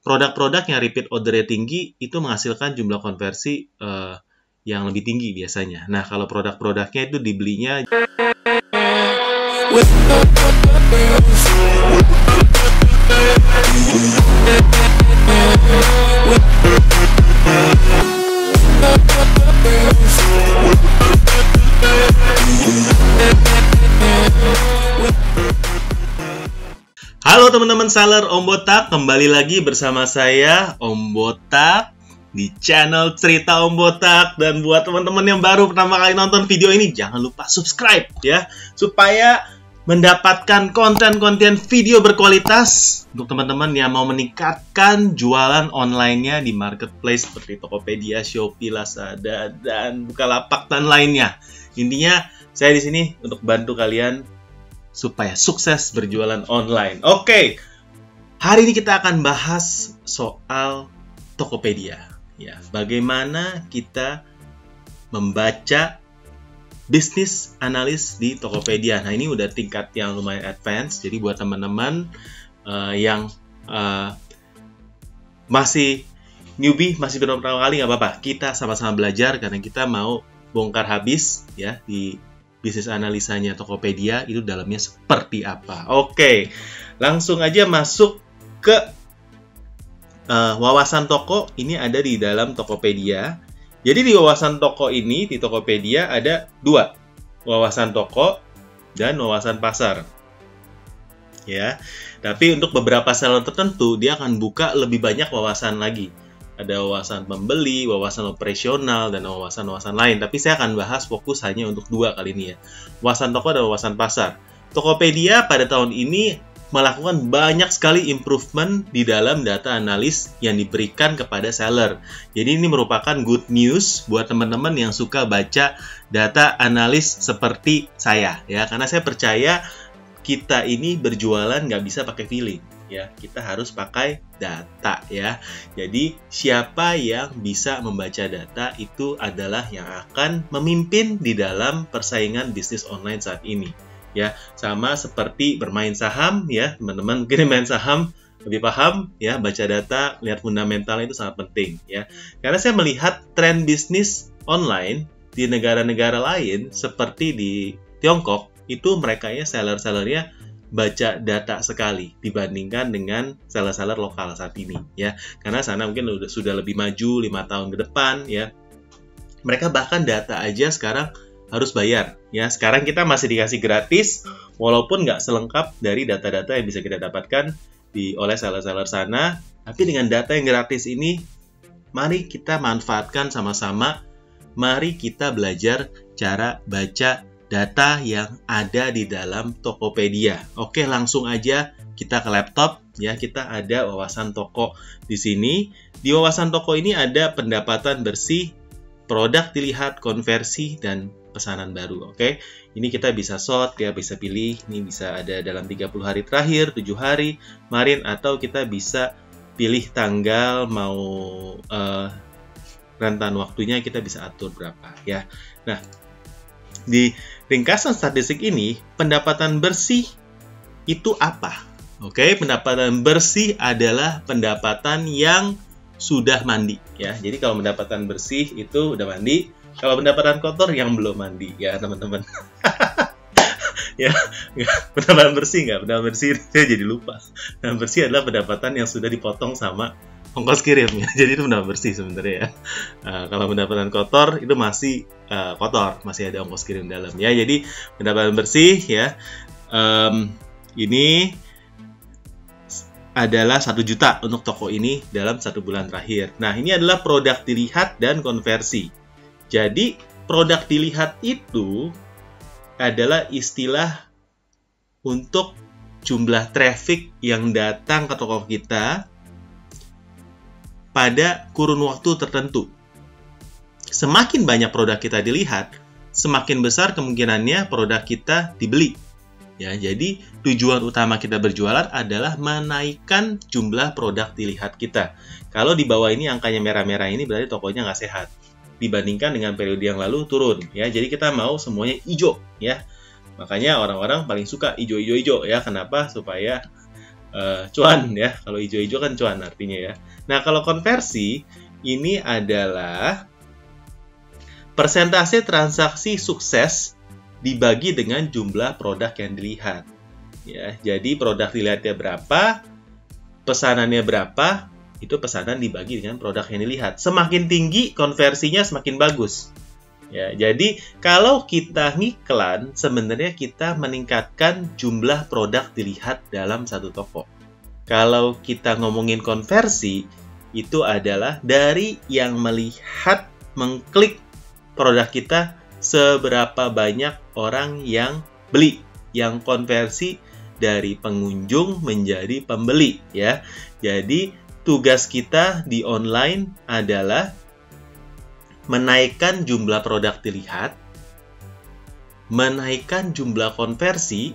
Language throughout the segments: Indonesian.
produk-produk yang repeat order-nya tinggi itu menghasilkan jumlah konversi yang lebih tinggi biasanya. Nah, kalau produk-produknya itu dibelinya Halo teman-teman seller Om Botak, kembali lagi bersama saya Om Botak di channel Cerita Om Botak. Dan buat teman-teman yang baru pertama kali nonton video ini, jangan lupa subscribe ya, supaya mendapatkan konten-konten video berkualitas untuk teman-teman yang mau meningkatkan jualan online-nya di marketplace seperti Tokopedia, Shopee, Lazada, dan Bukalapak dan lainnya. Intinya saya di sini untuk bantu kalian supaya sukses berjualan online. Oke, hari ini kita akan bahas soal Tokopedia. Ya, bagaimana kita membaca bisnis analis di Tokopedia. Nah, ini udah tingkat yang lumayan advance. Jadi buat teman-teman yang masih newbie, masih belum pertama kali, nggak apa-apa. Kita sama-sama belajar karena kita mau bongkar habis ya di bisnis analisanya Tokopedia itu dalamnya seperti apa. Oke, langsung aja masuk ke wawasan toko. Ini ada di dalam Tokopedia. Jadi di wawasan toko ini, di Tokopedia ada dua, wawasan toko dan wawasan pasar. Ya, tapi untuk beberapa seller tertentu dia akan buka lebih banyak wawasan lagi. Ada wawasan pembeli, wawasan operasional, dan wawasan-wawasan lain. Tapi saya akan bahas fokus hanya untuk dua kali ini ya. Wawasan toko dan wawasan pasar. Tokopedia pada tahun ini melakukan banyak sekali improvement di dalam data analis yang diberikan kepada seller. Jadi ini merupakan good news buat teman-teman yang suka baca data analis seperti saya ya. Karena saya percaya kita ini berjualan nggak bisa pakai feeling. Ya, kita harus pakai data ya. Jadi siapa yang bisa membaca data itu adalah yang akan memimpin di dalam persaingan bisnis online saat ini. Ya, sama seperti bermain saham ya, teman-teman mungkin main saham lebih paham ya, baca data, lihat fundamentalnya itu sangat penting ya. Karena saya melihat tren bisnis online di negara-negara lain seperti di Tiongkok itu mereka ya seller-sellernya baca data sekali dibandingkan dengan seller-seller lokal saat ini ya, karena sana mungkin sudah lebih maju 5 tahun ke depan ya. Mereka bahkan data aja sekarang harus bayar ya. Sekarang kita masih dikasih gratis walaupun nggak selengkap dari data-data yang bisa kita dapatkan oleh seller-seller sana. Tapi dengan data yang gratis ini, mari kita manfaatkan sama-sama. Mari kita belajar cara baca data yang ada di dalam Tokopedia. Oke, langsung aja kita ke laptop ya. Kita ada wawasan toko di sini. Di wawasan toko ini ada pendapatan bersih, produk dilihat, konversi, dan pesanan baru. Oke, ini kita bisa sort ya, bisa pilih. Ini bisa ada dalam 30 hari terakhir, 7 hari, kemarin, atau kita bisa pilih tanggal, mau rentan waktunya kita bisa atur berapa ya. Nah, di ringkasan statistik ini, pendapatan bersih itu apa? Oke, pendapatan bersih adalah pendapatan yang sudah mandi ya. Jadi kalau pendapatan bersih itu udah mandi, kalau pendapatan kotor yang belum mandi ya teman-teman. Ya, pendapatan bersih nggak? Pendapatan bersih saya jadi lupa. Pendapatan bersih adalah pendapatan yang sudah dipotong sama ongkos kirim ya. Jadi itu pendapatan bersih sebenarnya ya. Kalau pendapatan kotor itu masih kotor, masih ada ongkos kirim dalam ya. Jadi pendapatan bersih ya, ini adalah 1 juta untuk toko ini dalam 1 bulan terakhir. Nah, ini adalah produk dilihat dan konversi. Jadi produk dilihat itu adalah istilah untuk jumlah traffic yang datang ke toko kita pada kurun waktu tertentu. Semakin banyak produk kita dilihat, semakin besar kemungkinannya produk kita dibeli. Ya, jadi tujuan utama kita berjualan adalah menaikkan jumlah produk dilihat kita. Kalau di bawah ini angkanya merah-merah ini berarti tokonya nggak sehat. Dibandingkan dengan periode yang lalu turun. Ya, jadi kita mau semuanya hijau. Ya, makanya orang-orang paling suka hijau-hijau ya. Kenapa? Supaya cuan ya. Kalau hijau-hijau kan cuan artinya ya. Nah, kalau konversi ini adalah persentase transaksi sukses dibagi dengan jumlah produk yang dilihat. Ya, jadi produk dilihatnya berapa, pesanannya berapa, itu pesanan dibagi dengan produk yang dilihat. Semakin tinggi konversinya semakin bagus. Ya, jadi kalau kita ngiklan, sebenarnya kita meningkatkan jumlah produk dilihat dalam satu toko. Kalau kita ngomongin konversi, itu adalah dari yang melihat, mengklik produk kita, seberapa banyak orang yang beli, yang konversi dari pengunjung menjadi pembeli ya. Jadi tugas kita di online adalah menaikkan jumlah produk dilihat, menaikkan jumlah konversi,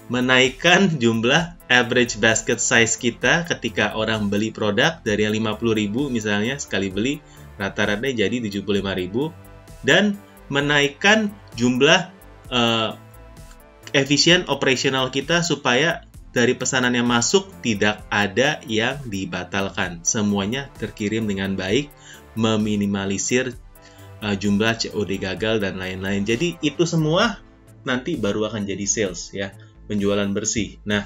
menaikkan jumlah average basket size kita ketika orang beli produk dari yang 50.000 misalnya sekali beli, rata-rata jadi 75.000, dan menaikkan jumlah efisien operasional kita supaya dari pesanan yang masuk tidak ada yang dibatalkan. Semuanya terkirim dengan baik, meminimalisir jumlah COD gagal dan lain-lain. Jadi itu semua nanti baru akan jadi sales ya, penjualan bersih. Nah,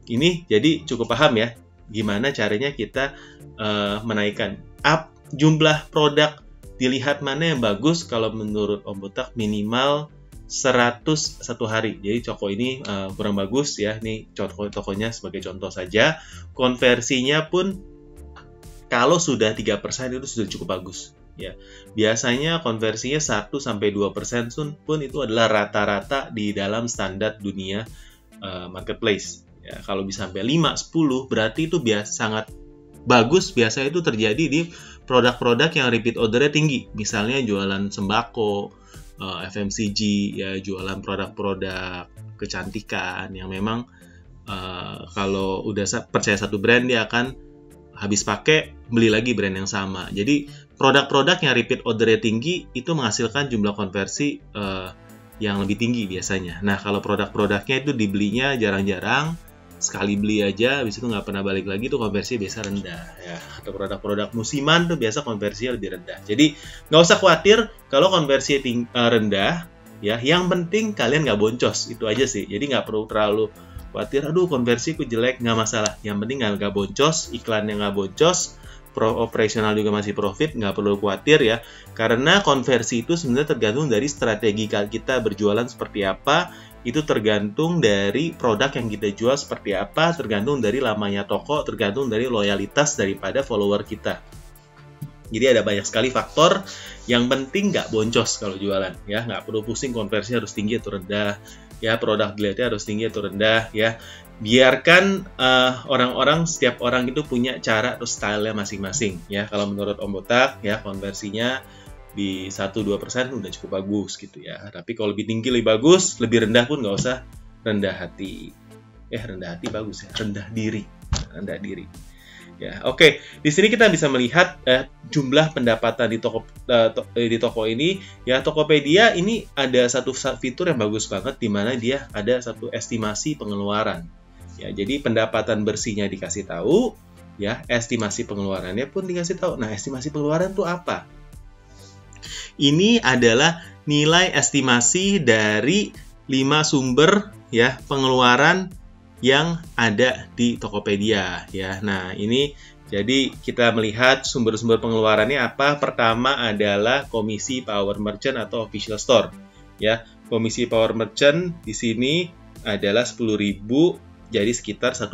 ini jadi cukup paham ya gimana caranya kita menaikkan jumlah produk dilihat mana yang bagus. Kalau menurut Om Botak minimal 100 satu hari. Jadi toko ini kurang bagus ya. Ini tokonya sebagai contoh saja. Konversinya pun kalau sudah 3% itu sudah cukup bagus ya. Biasanya konversinya 1-2% pun itu adalah rata-rata di dalam standar dunia marketplace. Ya, kalau bisa sampai 5-10 berarti itu sangat bagus. Biasanya itu terjadi di produk-produk yang repeat ordernya tinggi. Misalnya jualan sembako, FMCG, ya jualan produk-produk kecantikan yang memang kalau udah percaya satu brand dia akan habis pakai beli lagi brand yang sama. Jadi produk-produk yang repeat ordernya tinggi itu menghasilkan jumlah konversi yang lebih tinggi biasanya. Nah, kalau produk-produknya itu dibelinya jarang-jarang, sekali beli aja, habis itu nggak pernah balik lagi, tuh konversi biasa rendah ya. Atau produk-produk musiman tuh biasa konversinya lebih rendah. Jadi nggak usah khawatir kalau konversi rendah ya. Yang penting kalian nggak boncos, itu aja sih. Jadi nggak perlu terlalu khawatir, aduh konversiku jelek, nggak masalah. Yang penting nggak boncos, iklannya nggak boncos, operasional juga masih profit, nggak perlu khawatir ya. Karena konversi itu sebenarnya tergantung dari strategi kita berjualan seperti apa. Itu tergantung dari produk yang kita jual seperti apa, tergantung dari lamanya toko, tergantung dari loyalitas daripada follower kita. Jadi ada banyak sekali faktor. Yang penting nggak boncos kalau jualan ya, nggak perlu pusing konversi harus tinggi atau rendah ya, produk dilihatnya harus tinggi atau rendah ya. Biarkan orang-orang, setiap orang itu punya cara atau style-nya masing-masing ya. Kalau menurut Om Botak ya, konversinya di 1-2% udah cukup bagus gitu ya. Tapi kalau lebih tinggi lebih bagus, lebih rendah pun nggak usah rendah hati. Rendah hati bagus ya, rendah diri. Rendah diri. Ya, oke. Di sini kita bisa melihat jumlah pendapatan di toko ini ya. Tokopedia ini ada satu fitur yang bagus banget di mana dia ada satu estimasi pengeluaran. Ya, jadi pendapatan bersihnya dikasih tahu ya, estimasi pengeluarannya pun dikasih tahu. Nah, estimasi pengeluaran itu apa? Ini adalah nilai estimasi dari 5 sumber ya pengeluaran yang ada di Tokopedia ya. Nah, ini jadi kita melihat sumber-sumber pengeluarannya apa. Pertama adalah komisi Power Merchant atau Official Store ya. Komisi Power Merchant di sini adalah 10.000, jadi sekitar 1%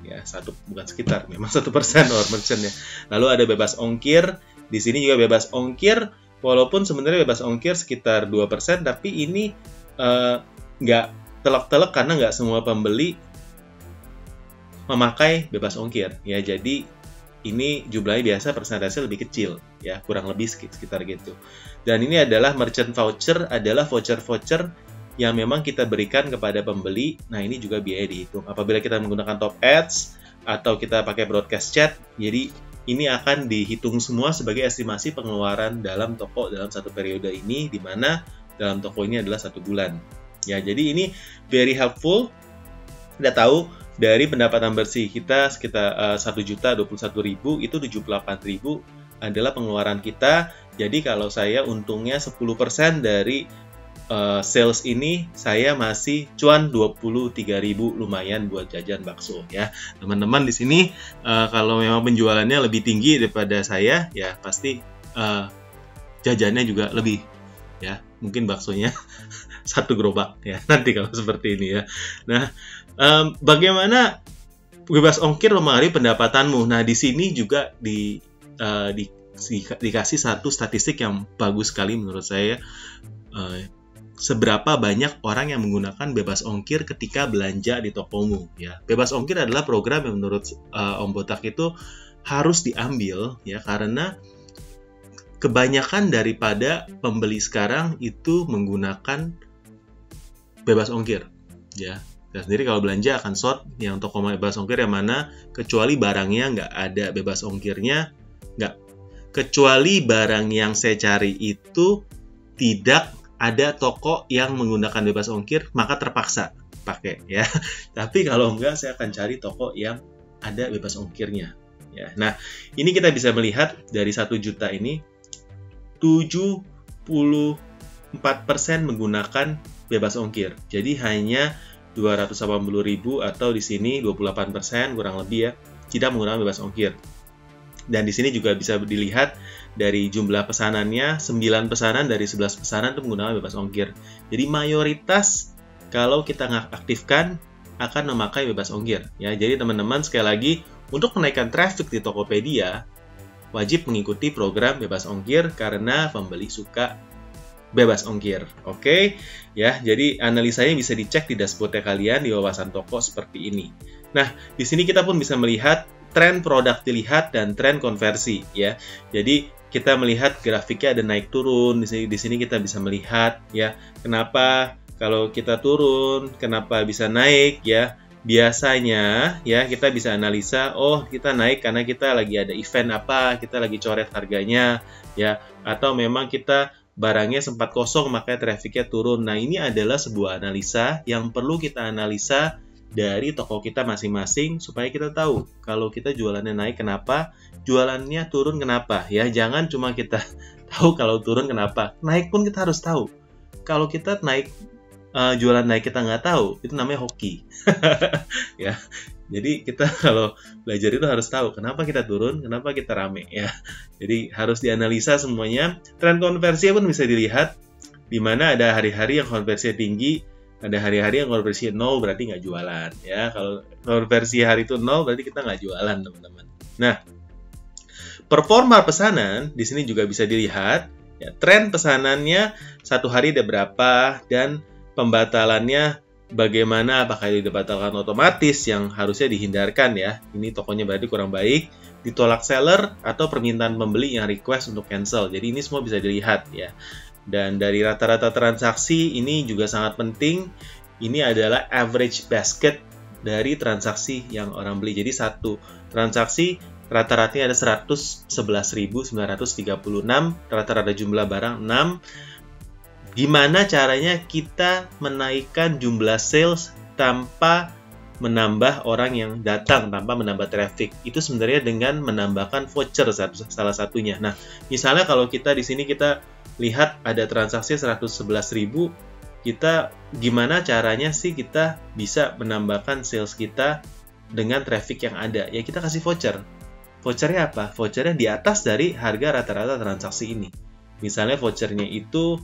ya. Bukan sekitar, memang 1% Power Merchant ya. Lalu ada bebas ongkir. Di sini juga bebas ongkir. Walaupun sebenarnya bebas ongkir sekitar 2%, tapi ini nggak telak-telak karena nggak semua pembeli memakai bebas ongkir. Ya, jadi ini jumlahnya biasa persentase lebih kecil, ya kurang lebih sekitar gitu. Dan ini adalah merchant voucher, adalah voucher-voucher yang memang kita berikan kepada pembeli. Nah, ini juga biaya dihitung. Apabila kita menggunakan top ads atau kita pakai broadcast chat, jadi ini akan dihitung semua sebagai estimasi pengeluaran dalam toko dalam satu periode ini, di mana dalam toko ini adalah 1 bulan. Ya, jadi ini very helpful Kita tahu dari pendapatan bersih kita sekitar 1.021.000, itu 78.000 adalah pengeluaran kita. Jadi kalau saya untungnya 10% dari sales ini, saya masih cuan 23.000, lumayan buat jajan bakso ya. Teman-teman di sini kalau memang penjualannya lebih tinggi daripada saya, ya pasti jajannya juga lebih ya. Mungkin baksonya 1 gerobak ya nanti kalau seperti ini ya. Nah, bagaimana bebas ongkir mempengaruhi pendapatanmu? Nah, di sini juga dikasih satu statistik yang bagus sekali menurut saya. Seberapa banyak orang yang menggunakan bebas ongkir ketika belanja di tokomu ya. Bebas ongkir adalah program yang menurut Om Botak itu harus diambil ya, karena kebanyakan daripada pembeli sekarang itu menggunakan bebas ongkir ya. Saya sendiri kalau belanja akan short yang toko bebas ongkir yang mana, kecuali barangnya nggak ada bebas ongkirnya, kecuali barang yang saya cari itu tidak ada toko yang menggunakan bebas ongkir, maka terpaksa pakai ya. Tapi kalau enggak, saya akan cari toko yang ada bebas ongkirnya ya. Nah, ini kita bisa melihat dari 1 juta ini 74% menggunakan bebas ongkir. Jadi hanya 280.000 atau di sini 28% kurang lebih ya, tidak menggunakan bebas ongkir. Dan di sini juga bisa dilihat dari jumlah pesanannya, 9 pesanan dari 11 pesanan itu menggunakan bebas ongkir. Jadi mayoritas kalau kita nggak aktifkan akan memakai bebas ongkir ya. Jadi teman-teman, sekali lagi, untuk menaikkan traffic di Tokopedia wajib mengikuti program bebas ongkir karena pembeli suka bebas ongkir. Oke ya, jadi analisanya bisa dicek di dashboardnya kalian di wawasan toko seperti ini. Nah, di sini kita pun bisa melihat tren produk dilihat dan tren konversi ya. Jadi kita melihat grafiknya ada naik turun. Di sini kita bisa melihat ya, kenapa kalau kita turun, kenapa bisa naik ya. Biasanya ya kita bisa analisa, oh kita naik karena kita lagi ada event apa, kita lagi coret harganya ya, atau memang kita barangnya sempat kosong makanya trafficnya turun. Nah, ini adalah sebuah analisa yang perlu kita analisa dari toko kita masing-masing supaya kita tahu kalau kita jualannya naik kenapa, jualannya turun kenapa ya. Jangan cuma kita tahu kalau turun kenapa, naik pun kita harus tahu. Kalau kita naik jualan naik kita nggak tahu, itu namanya hoki ya. Jadi kita kalau belajar itu harus tahu kenapa kita turun, kenapa kita rame ya. Jadi harus dianalisa semuanya. Tren konversi pun bisa dilihat, di mana ada hari-hari yang konversinya tinggi, ada hari-hari yang konversi 0 berarti nggak jualan ya. Kalau konversi hari itu 0 berarti kita nggak jualan, teman-teman. Nah, performa pesanan di sini juga bisa dilihat ya, tren pesanannya 1 hari ada berapa dan pembatalannya bagaimana, apakah dibatalkan otomatis yang harusnya dihindarkan ya. Ini tokonya berarti kurang baik, ditolak seller atau permintaan pembeli yang request untuk cancel. Jadi ini semua bisa dilihat ya. Dan dari rata-rata transaksi ini juga sangat penting. Ini adalah average basket dari transaksi yang orang beli. Jadi satu transaksi rata-ratanya ada 111.936, rata-rata jumlah barang 6. Gimana caranya kita menaikkan jumlah sales tanpa menambah orang yang datang, tanpa menambah traffic? Itu sebenarnya dengan menambahkan voucher salah satunya. Nah, misalnya kalau kita di sini kita lihat ada transaksi 111.000, kita gimana caranya sih kita bisa menambahkan sales kita dengan traffic yang ada? Ya kita kasih voucher. Vouchernya apa? Vouchernya di atas dari harga rata-rata transaksi ini. Misalnya vouchernya itu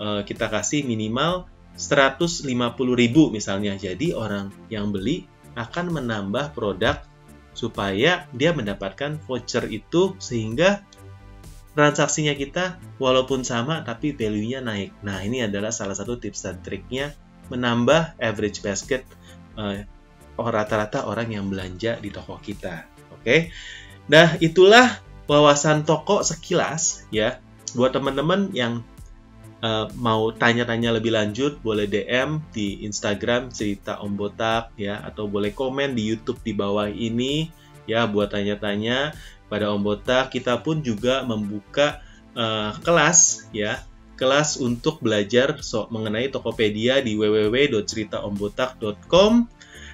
kita kasih minimal 150.000 misalnya. Jadi orang yang beli akan menambah produk supaya dia mendapatkan voucher itu, sehingga transaksinya kita walaupun sama tapi value-nya naik. Nah, ini adalah salah satu tips dan triknya menambah average basket rata-rata orang yang belanja di toko kita. Oke. Nah, itulah wawasan toko sekilas ya. Buat teman-teman yang mau tanya-tanya lebih lanjut, boleh DM di Instagram Cerita Om Botak ya, atau boleh komen di YouTube di bawah ini ya buat tanya-tanya pada Om Botak. Kita pun juga membuka kelas ya, kelas untuk belajar mengenai Tokopedia di www.ceritaombotak.com.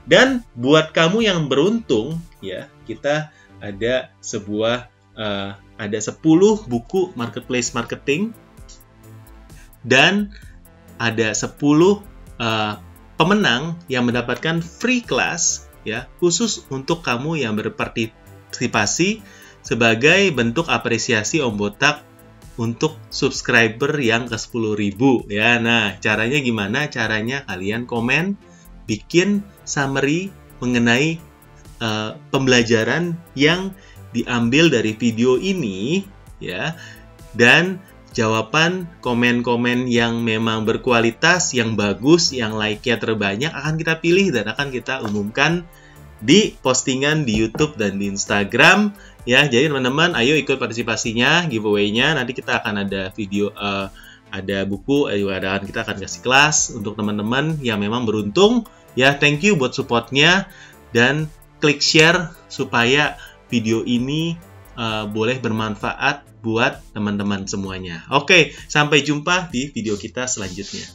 Dan buat kamu yang beruntung, ya, kita ada ada 10 buku marketplace marketing dan ada 10 pemenang yang mendapatkan free class, ya, khusus untuk kamu yang berpartisipasi sebagai bentuk apresiasi Om Botak untuk subscriber yang ke 10.000, ya. Nah, caranya gimana? Caranya kalian komen, bikin summary mengenai pembelajaran yang diambil dari video ini, ya, dan jawaban komen-komen yang memang berkualitas, yang bagus, yang like-nya terbanyak akan kita pilih dan akan kita umumkan di postingan di YouTube dan di Instagram, ya. Jadi teman-teman, ayo ikut partisipasinya, giveaway-nya. Nanti kita akan ada video, ada buku, kita akan kasih kelas untuk teman-teman yang memang beruntung, ya. Thank you buat support-nya dan klik share supaya video ini boleh bermanfaat buat teman-teman semuanya. Oke, sampai jumpa di video kita selanjutnya.